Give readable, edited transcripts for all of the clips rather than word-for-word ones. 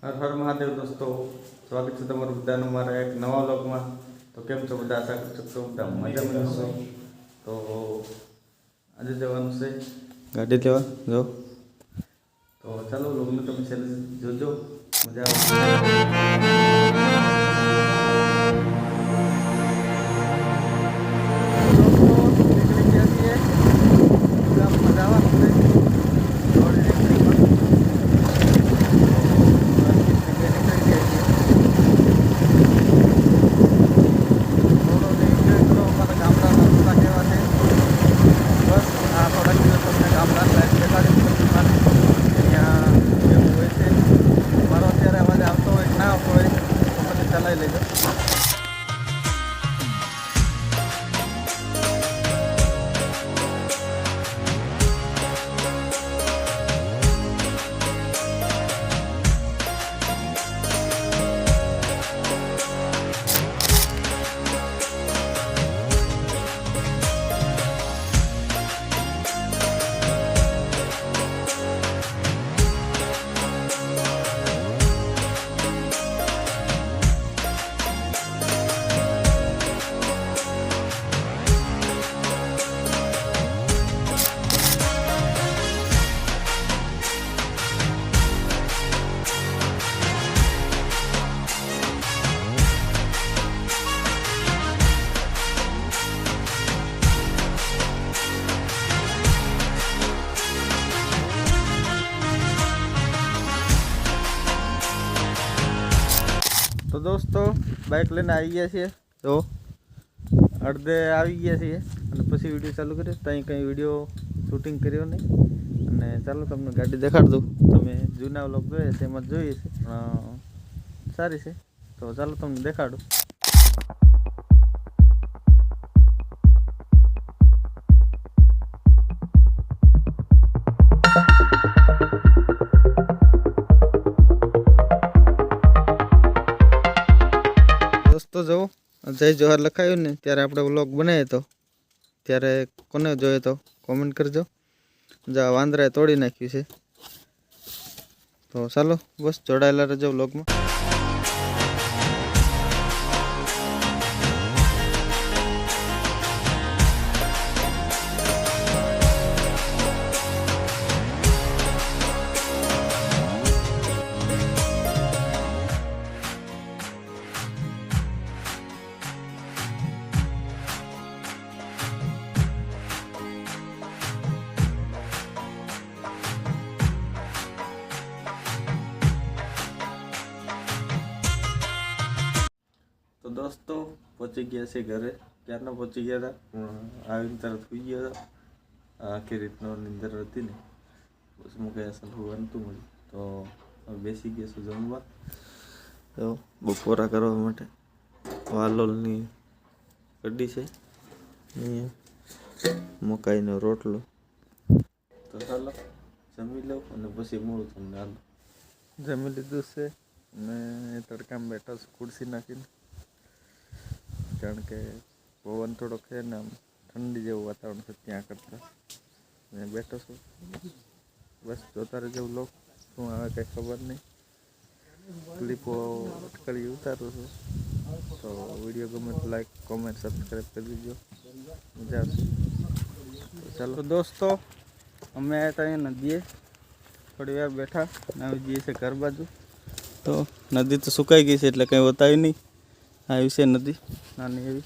હર હર મહાદેવ દોસ્તો, સ્વાગત છે તમારું બધાનું મારા એક નવા વ્લોગમાં। તો કેમ છો બધા? આશા કરી શકશો બધા મજામાં હશો। તો આજે જવાનું છે ગાડી લેવા જો। તો ચાલો વ્લોગને તમે છેલ્લે જોજો, મજા ચલાવી લેજો। तो दोस्तों बाइक लेने आई गया छे, तो अर्धे આવી ગયા છીએ અને પછી વિડીયો ચાલુ કર્યો। ત્યાં કંઈ વિડીયો શૂટિંગ કર્યો નહીં અને ચાલો તમને ગાડી દેખાડ દઉં। તમે જૂના વ્લોગ જોયા છે એમાં જોઈએ છે, સારી છે, તો ચાલો તમને દેખાડું। दोस्तों जो जय जोहर लखाયું ને ત્યારે આપણે વ્લોગ બનાવ્યો તો ત્યારે કોને જોયો તો કોમેન્ટ કરજો। જા વાંદરાએ તોડી નાખ્યું છે, તો ચાલો બસ જોડાયેલા રહેજો વ્લોગમાં। तो दोस्तों पहुंची गया से घरे, क्यारना पहुंची गया था, आवीने तरत हुई गया था। आखिर રીતનો નિંદર હતી ને બસ મુકે અસલ હોવાનું હતું મને, તો બેસી ગયા છું જમવા। તો બપોરા કરવા માટે વાલોલની કઢી છે, મકાઈનો રોટલો। તો ચાલો જમી લઉં અને પછી મળું તમને। હાલો જમી લીધું છે અને તડકામાં બેઠો છું ખુરશી નાખીને, કારણ કે પવન થોડોક છે ને આમ ઠંડી જેવું વાતાવરણ છે ત્યાં કરતાં બેઠો છું। બસ જોતા રહેજો વ્લોગ, શું આવે કંઈ ખબર નહીં, ક્લિપો અટકળી ઉતારું છું। તો વિડીયો ગમે તો લાઈક કોમેન્ટ સબસ્ક્રાઈબ કરી દીજો, મજા આવશે। તો ચાલો દોસ્તો અમે આવ્યા હતા અહીંયા નદીએ, થોડી વાર બેઠા આવી જઈએ છે ઘર બાજુ। તો નદી તો સુકાઈ ગઈ છે એટલે કંઈ બતાવ્યું નહીં, આવી છે નદી નાની એવી।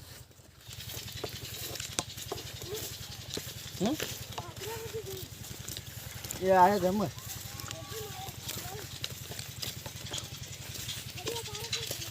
એ આયા જમવા